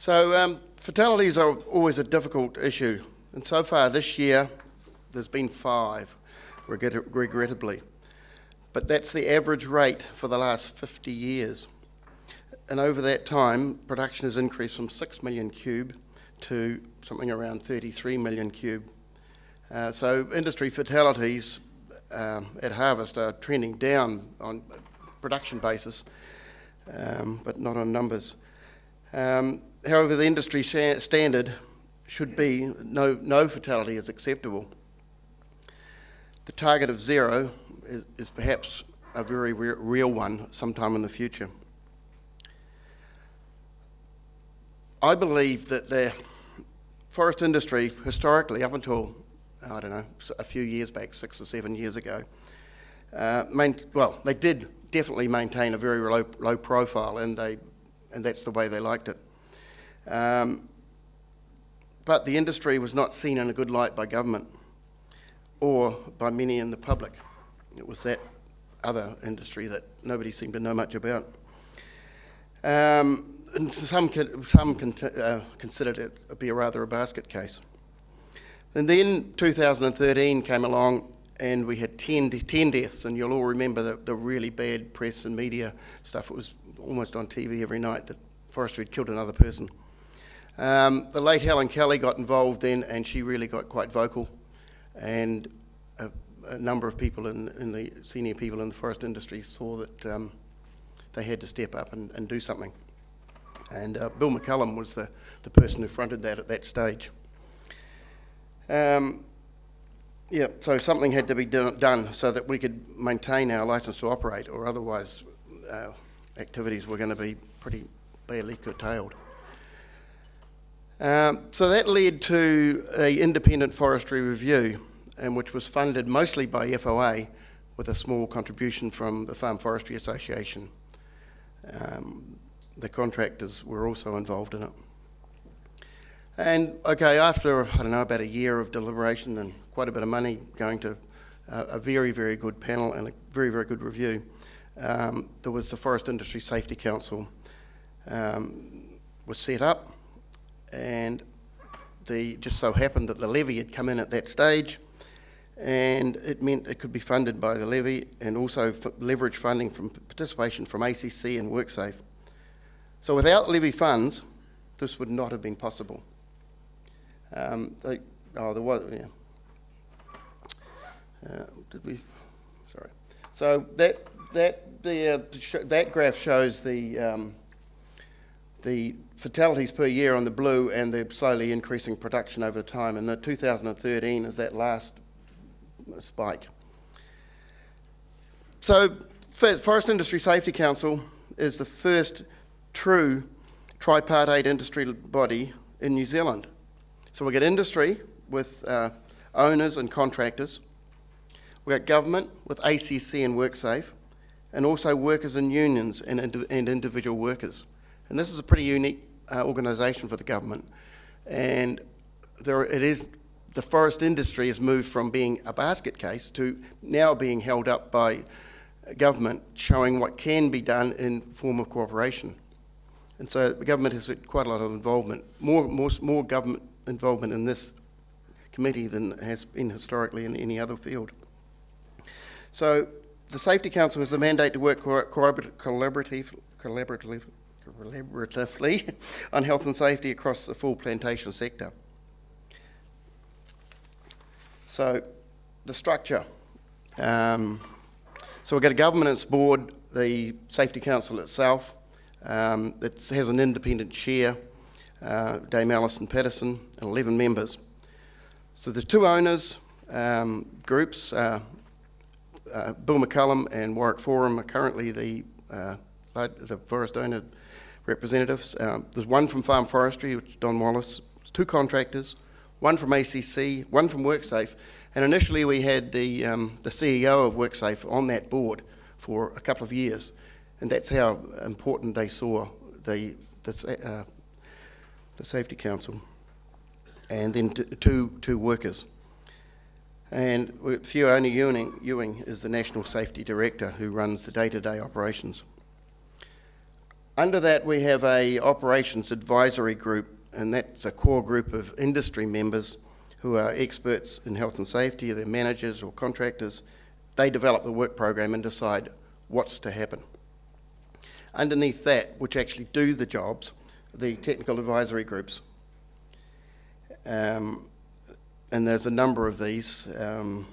Fatalities are always a difficult issue, and so far this year there's been 5, regrettably. But that's the average rate for the last 50 years. And over that time, production has increased from 6 million cube to something around 33 million cube. So industry fatalities at harvest are trending down on production basis, but not on numbers. However, the industry standard should be no fatality is acceptable. The target of 0 is perhaps a very real one sometime in the future. I believe that the forest industry, historically, up until, I don't know, a few years back, 6 or 7 years ago, they did definitely maintain a very low profile, and that's the way they liked it. But the industry was not seen in a good light by government or by many in the public. It was that other industry that nobody seemed to know much about. And some considered it to be rather a basket case. And then 2013 came along, and we had 10 deaths, and you'll all remember the really bad press and media stuff. It was almost on TV every night that forestry had killed another person. The late Helen Kelly got involved then, and she really got quite vocal, and a number of people in the senior people in the forest industry saw that they had to step up and do something. And Bill McCullum was the person who fronted that at that stage. So something had to be done so that we could maintain our licence to operate, or otherwise activities were going to be pretty badly curtailed. So that led to an independent forestry review, which was funded mostly by FOA with a small contribution from the Farm Forestry Association. The contractors were also involved in it. And after, about a year of deliberation and quite a bit of money going to a very, very good panel and a very, very good review, there was the Forest Industry Safety Council was set up, and just so happened that the levy had come in at that stage, and it meant it could be funded by the levy and also leverage funding from participation from ACC and WorkSafe. So without levy funds, this would not have been possible. There was, yeah. Sorry. So that graph shows the fatalities per year on the blue and the slowly increasing production over time. And the 2013 is that last spike. So Forest Industry Safety Council is the first true tripartite industry body in New Zealand. So we get industry with owners and contractors. We got government with ACC and WorkSafe, and also workers and unions and individual workers. And this is a pretty unique organisation for the government. And the forest industry has moved from being a basket case to now being held up by government, showing what can be done in form of cooperation. And so the government has had quite a lot of involvement, more government involvement in this committee than has been historically in any other field. So the Safety Council has a mandate to work collaboratively on health and safety across the full plantation sector. So the structure. So we've got a governance board, the Safety Council itself. It has an independent chair, Dame Alison Patterson, and 11 members. So there's 2 owners groups. Bill McCullum and Warwick Forum are currently the forest owner representatives. There's 1 from Farm Forestry, which is Don Wallace. There's 2 contractors, 1 from ACC, 1 from WorkSafe. And initially we had the CEO of WorkSafe on that board for a couple of years. And that's how important they saw the Safety Council. And then two workers. And Fiona Ewing is the National Safety Director who runs the day-to-day operations. Under that, we have a operations advisory group, and that's a core group of industry members who are experts in health and safety, they're managers or contractors. They develop the work program and decide what's to happen. Underneath that, which actually do the jobs, the technical advisory groups. And there's a number of these. It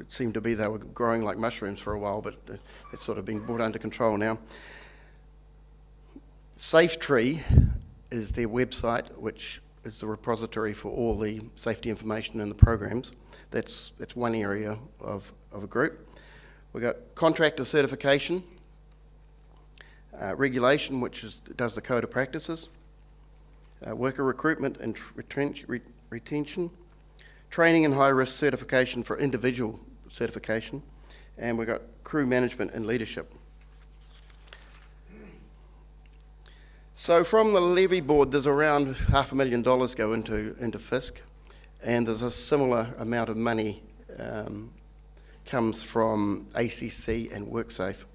seemed to be they were growing like mushrooms for a while, but it's sort of been brought under control now. SafeTree is their website, which is the repository for all the safety information in the programs. That's one area of a group. We've got contractor certification, regulation, which does the code of practices, worker recruitment and retention, training and high-risk certification for individual certification, and we've got crew management and leadership. So from the levy board, there's around $500,000 go into FISC, and there's a similar amount of money comes from ACC and WorkSafe,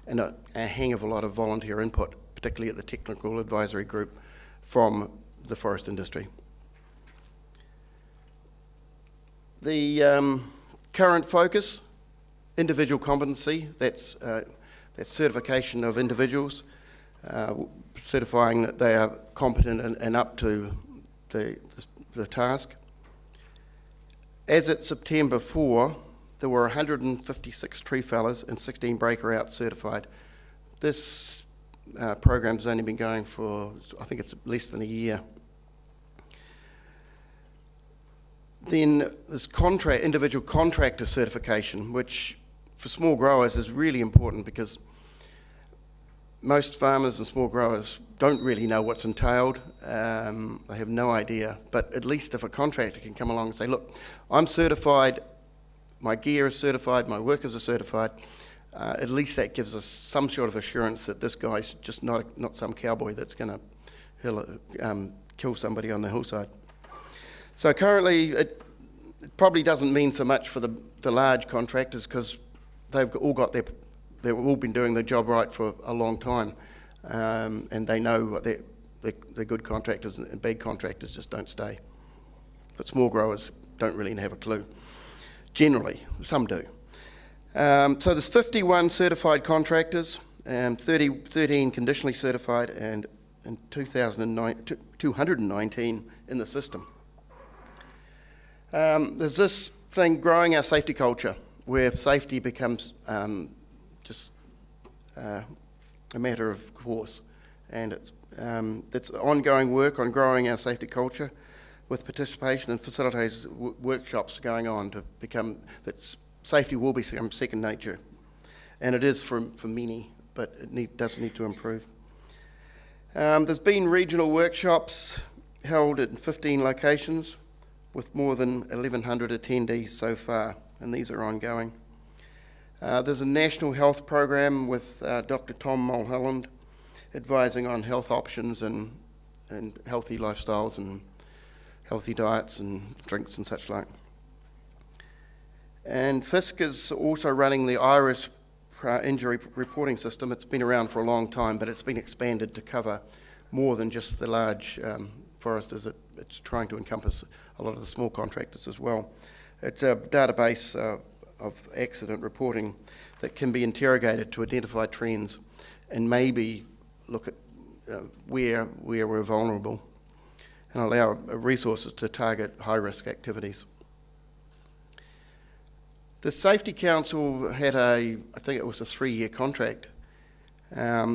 and a hang of a lot of volunteer input, particularly at the technical advisory group from the forest industry. The current focus, individual competency, that's certification of individuals, certifying that they are competent and up to the task. As at September 4, there were 156 tree fellers and 16 breaker out certified. This program has only been going for, I think it's less than a year. Then this individual contractor certification, which for small growers is really important because most farmers and small growers don't really know what's entailed. They have no idea. But at least if a contractor can come along and say, look, I'm certified, my gear is certified, my workers are certified, at least that gives us some sort of assurance that this guy's just not some cowboy that's going to kill somebody on the hillside. So currently, it probably doesn't mean so much for the large contractors because they've all been doing their job right for a long time, and they know they're good contractors, and bad contractors just don't stay. But small growers don't really have a clue. Generally, some do. So there's 51 certified contractors, and 13 conditionally certified, and 219 in the system. There's this thing, growing our safety culture, where safety becomes just a matter of course, and it's ongoing work on growing our safety culture with participation and facilitators workshops going on to become that safety will become second nature, and it is for many, but it does need to improve. There's been regional workshops held in 15 locations with more than 1,100 attendees so far, and these are ongoing. There's a national health program with Dr. Tom Mulholland advising on health options and healthy lifestyles and healthy diets and drinks and such like. And FISC is also running the IRIS injury reporting system. It's been around for a long time, but it's been expanded to cover more than just the large foresters. It's trying to encompass a lot of the small contractors as well. It's a database of accident reporting that can be interrogated to identify trends and maybe look at where we're vulnerable and allow resources to target high-risk activities. The Safety Council had I think it was a 3-year contract,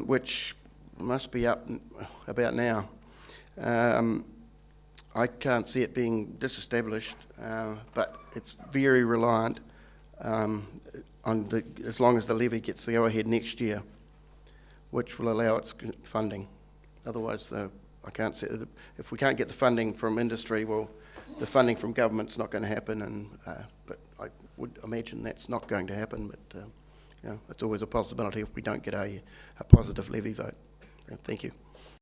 which must be up about now. I can't see it being disestablished, but it's very reliant on as long as the levy gets the go-ahead next year, which will allow its funding. Otherwise, I can't see if we can't get the funding from industry. Well, the funding from government's not going to happen, but I would imagine that's not going to happen. But it's always a possibility if we don't get a positive levy vote. Thank you.